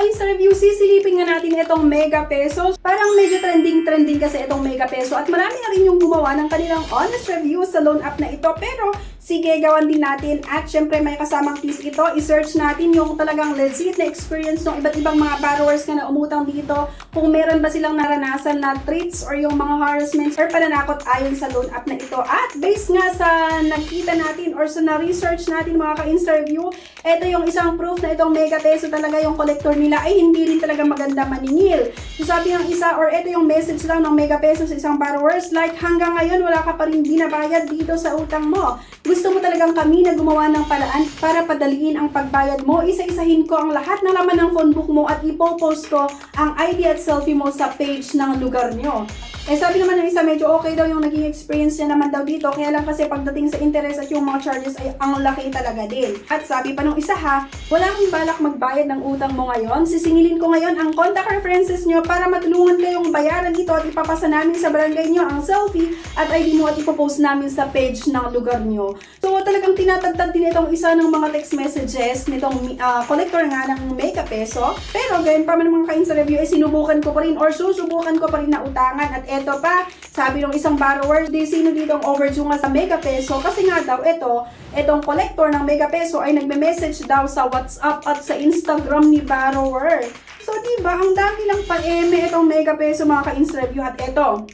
ka-interview, sisilipin nga natin itong Mega Peso. Parang medyo trending kasi itong Mega Peso at marami na rin yung gumawa ng kanilang honest review sa loan app na ito. Pero sige, gawan din natin at syempre may kasamang tips ito. I-search natin yung talagang legit na experience ng iba't ibang mga borrowers na umutang dito. Kung meron ba silang naranasan na treats or yung mga harassments or pananakot ayon sa loan app na ito. At based nga sa nakita natin or sa na-research natin mga ka-interview, ito yung isang proof na itong Mega Peso talaga yung collector nila ay hindi rin talaga maganda maningil. So sabi ng isa or ito yung message lang ng Mega Peso sa isang borrowers, like hanggang ngayon wala ka pa rin binabayad dito sa utang mo. Gusto mo talagang kami na gumawa ng paraan para padaliin ang pagbayad mo. Isa-isahin ko ang lahat ng laman ng phone book mo at ipopost ko ang ID at selfie mo sa page ng lugar nyo. Eh sabi naman ng isa, medyo okay daw yung naging experience niya naman daw dito. Kaya lang kasi pagdating sa interest at yung mga charges ay ang laki talaga din. At sabi pa ng isa ha, wala akong balak magbayad ng utang mo ngayon. Sisingilin ko ngayon ang contact references nyo para matulungan kayong bayaran ito at ipapasa namin sa barangay nyo ang selfie at ID mo at ipopost namin sa page ng lugar nyo. So talagang tinatagtag din itong isa ng mga text messages nitong collector nga ng Mega Peso. Pero gayon pa man mga ka-interview ay sinubukan ko pa rin or susubukan ko pa rin na utangan. At eto pa, sabi ng isang borrower, di sino dito ang overdue nga sa Mega Peso kasi nga daw itong collector ng Mega Peso ay nagme-message daw sa WhatsApp at sa Instagram ni borrower. So diba, ang dami lang pa-eme itong Mega Peso mga ka-interview. At eto,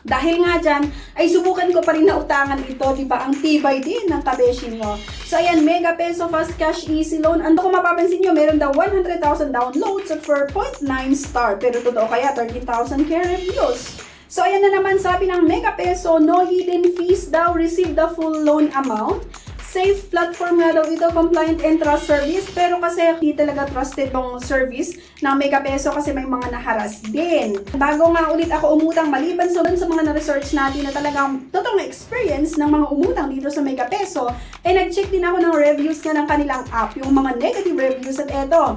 dahil nga dyan, ay subukan ko pa rin na utangan ito, diba? Ang tibay din ng kabeshi nyo. So ayan, Mega Peso Fast Cash Easy Loan. Ano kung mapapansin nyo, meron daw 100,000 downloads at 4.9 star. Pero totoo kaya, 13,000 care reviews. So ayan na naman, sabi ng Mega Peso, no hidden fees daw, receive the full loan amount. Safe platform nga daw ito, compliant and trust service. Pero kasi hindi talaga trusted tong service ng Mega Peso kasi may mga naharas din. Bago nga ulit ako umutang, maliban sa mga na-research natin na talagang totoong experience ng mga umutang dito sa Mega Peso, eh nag-check din ako ng reviews nga ng kanilang app, yung mga negative reviews. At eto,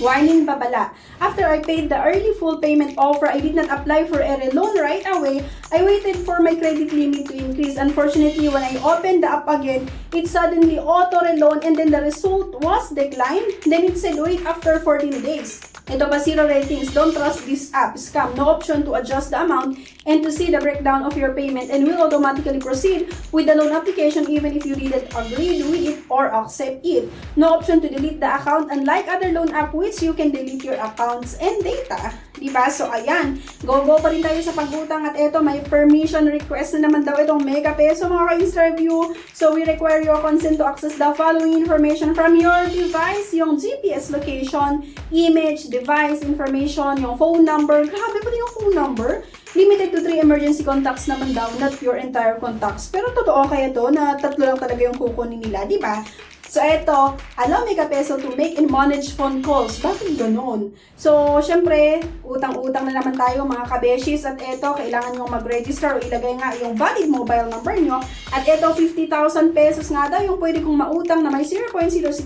warning babala. After I paid the early full payment offer, I did not apply for a loan right away. I waited for my credit limit to increase. Unfortunately, when I opened the app again, it suddenly auto-reloan and then the result was declined. Then it said wait after 14 days. Ito pa, 0 ratings. Don't trust this app. Scam. No option to adjust the amount and to see the breakdown of your payment and will automatically proceed with the loan application even if you didn't agree with it or accept it. No option to delete the account unlike other loan app which you can delete your accounts and data. Diba? So ayan, go pa rin tayo sa pag-utang at eto may permission request na naman daw itong Mega Peso mga ka-interview. So we require your consent to access the following information from your device, yung GPS location, image, device information, yung phone number. Grabe pa rin yung phone number. Limited to 3 emergency contacts naman daw, not your entire contacts. Pero totoo kaya to na 3 lang talaga yung kukunin nila, di ba? So eto, allow Mega Peso to make and manage phone calls. Bakit ganun? So, syempre, utang-utang na naman tayo mga kabeshis. At eto, kailangan nyo mag-register o ilagay nga yung valid mobile number nyo. At eto, 50,000 pesos nga daw yung pwede kong mautang na may 0.06%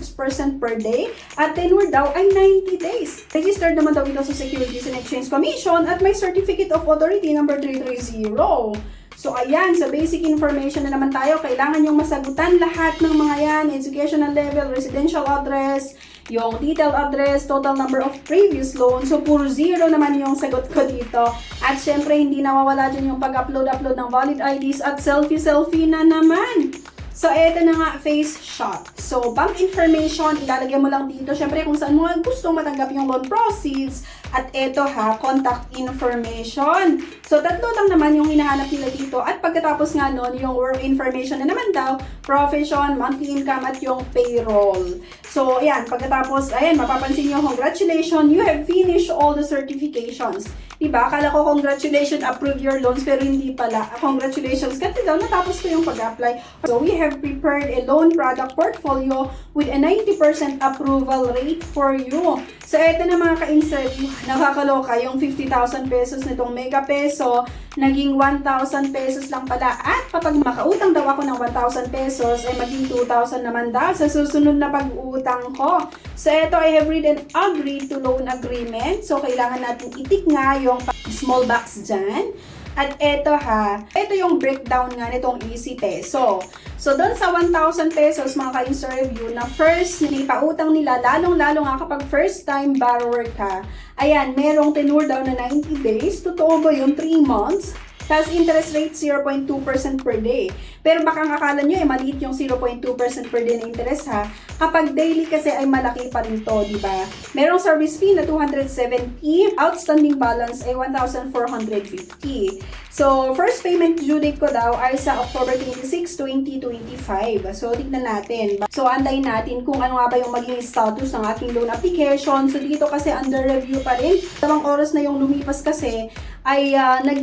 per day. At tenure daw ay 90 days. Registered naman daw ito sa Securities and Exchange Commission at may Certificate of Authority number 330. So ayan, sa basic information na naman tayo, kailangan yung masagutan lahat ng mga yan, educational level, residential address, yung detailed address, total number of previous loans. So puro 0 naman yung sagot ko dito. At syempre, hindi nawawala dyan yung pag-upload ng valid IDs at selfie na naman. So, eto na nga, face shot. So, bank information, ilalagay mo lang dito. Syempre, kung saan mo gusto matanggap yung loan proceeds. At eto ha, contact information. So, 3 lang naman yung hinahanap nila dito. At pagkatapos nga nun, yung work information na naman daw, profession, monthly income, at yung payroll. So, ayan, pagkatapos, ayan, mapapansin nyo, congratulations, you have finished all the certifications. Diba? Akala ko congratulations, approve your loans, pero hindi pala. Congratulations, kasi daw natapos ko yung pag-apply. So, we have prepared a loan product portfolio with a 90% approval rate for you. So, eto na mga ka-interview, nakakaloka yung 50,000 pesos nitong Mega Peso, naging 1,000 pesos lang pala. At kapag makautang daw ako ng 1,000 pesos, ay maging 2,000 naman daw sa susunod na pag-utang ko. So, eto, I have read and agreed to loan agreement. So, kailangan natin itik nga yung small box dyan. At eto ito yung breakdown nga nitong Easy Peso. So, doon sa 1,000 pesos mga ka-Insta Review na first nipautang nila, lalong-lalo nga kapag first time borrower ka, ayan, merong tenure daw na 90 days. Totoo ba yun? 3 months? Tapos interest rate 0.2% per day. Pero baka akala nyo maliit yung 0.2% per day na interest ha. Kapag daily kasi ay malaki pa rin to, di ba? Merong service fee na 270, outstanding balance ay 1,450. So, first payment due date ko daw ay sa October 26, 2025. So, tignan natin. So, antayin natin kung ano nga ba yung maging status ng aking loan application. So, dito kasi under review pa rin. Tamang oras na yung lumipas kasi ay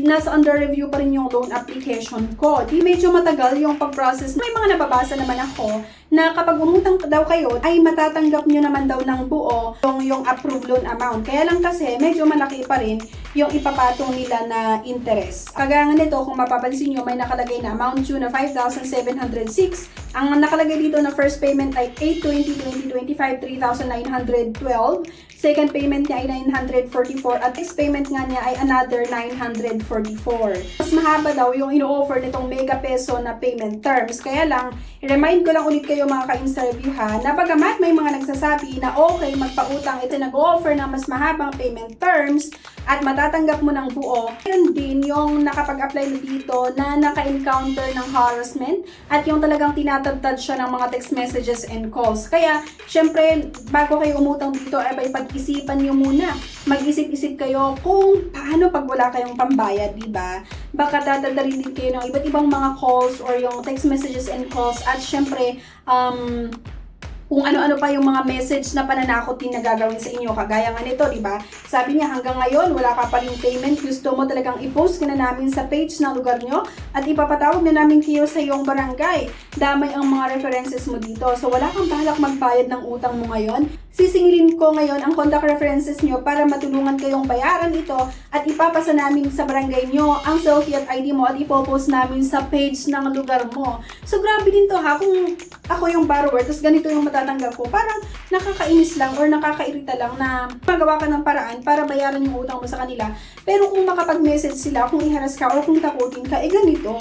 nasa under review pa rin yung loan application ko. Di medyo matagal yung pag-process. May mga nababasa naman ako na kapag umutang daw kayo, ay matatanggap nyo naman daw ng buo yung approved loan amount. Kaya lang kasi medyo malaki pa rin yung ipapatong nila na interest. Kagaya nga nito, kung mapapansin nyo, may nakalagay na amount due na 5,706. Ang nakalagay dito na first payment ay 8/20/2025, 3,912. Second payment niya ay 944 at next payment nga niya ay another 944. Mas mahaba daw yung ino-offer nitong Mega Peso na payment terms. Kaya lang, i-remind ko lang ulit kayo mga ka-Insta Review ha, na bagamat may mga nagsasabi na okay, magpautang ito nag-offer ng mas mahabang payment terms at matatanggap mo ng buo, meron din yung nakapag-apply na dito na naka-encounter ng harassment at yung talagang tinatagtad siya ng mga text messages and calls. Kaya, syempre, bago kayo umutang dito, ay pag-isipan nyo muna. Mag-isip-isip kayo kung paano pag wala kayong pambayad, di ba? Baka dadaldarin din kayo ng iba't ibang mga calls or yung text messages and calls at syempre, kung ano-ano pa yung mga message na pananakot din na gagawin sa inyo. Kagaya nga nito, di ba? Sabi niya hanggang ngayon, wala ka pa rin payment. Gusto mo talagang i-post ka na namin sa page ng lugar nyo at ipapatawag na namin kayo sa iyong barangay. Damay ang mga references mo dito. So, wala kang balak magbayad ng utang mo ngayon. Sisingilin ko ngayon ang contact references nyo para matulungan kayong bayaran ito at ipapasa namin sa barangay nyo ang selfie at ID mo at ipopost namin sa page ng lugar mo. So, grabe din to ha. Kung ako yung borrower, tapos ganito yung matatanggap ko, parang nakakainis lang or nakakairita lang na magawa ka ng paraan para bayaran yung utang mo sa kanila. Pero kung makapag-message sila, kung iharas ka or kung takutin ka, ganito.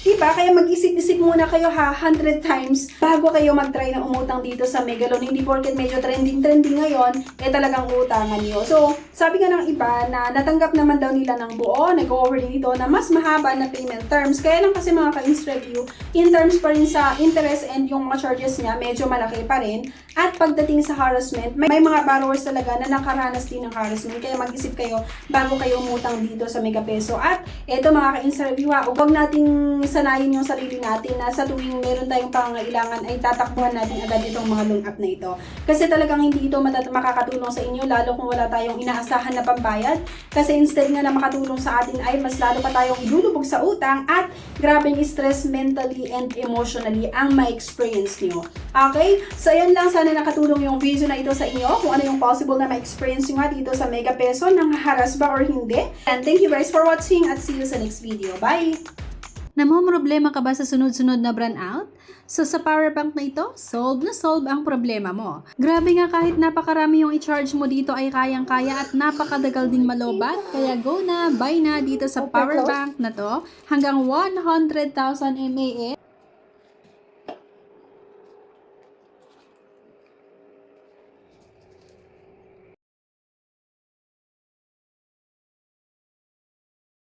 Diba? Kaya mag-isip-isip muna kayo 100 times bago kayo mag-try na umutang dito sa Megalon. Hindi porket medyo trending ngayon, talagang utangan nyo. So, sabi nga ng iba na natanggap naman daw nila ng buo, nag-over din ito na mas mahaba na payment terms. Kaya lang kasi mga ka-Insta Review, in terms pa rin sa interest and yung mga charges niya, medyo malaki pa rin. At pagdating sa harassment, may mga borrowers talaga na nakaranas din ng harassment. Kaya mag-isip kayo bago kayo umutang dito sa Mega Peso. At eto mga ka-Insta Review ha, huwag nating sanayin yung sarili natin na sa tuwing meron tayong pangangailangan ay tatakbuhan natin agad itong mga loan app na ito. Kasi talagang hindi ito makakatulong sa inyo lalo kung wala tayong inaasahan na pambayad. Kasi instead nga na makatulong sa atin ay mas lalo pa tayong ilulubog sa utang at grabing stress mentally and emotionally ang ma-experience nyo. Okay? So yan lang, sana nakatulong yung video na ito sa inyo kung ano yung possible na ma-experience nyo nga dito sa Mega Peso, nang haras ba or hindi. And thank you guys for watching at see you sa next video. Bye! Namomroblema ka ba sa sunod-sunod na brownout? So sa power bank na ito, solve na solve ang problema mo. Grabe nga kahit napakarami yung i-charge mo dito ay kayang-kaya at napakadagal ding malobat. Kaya go na, buy na dito sa power bank na to. Hanggang 100,000 mAh.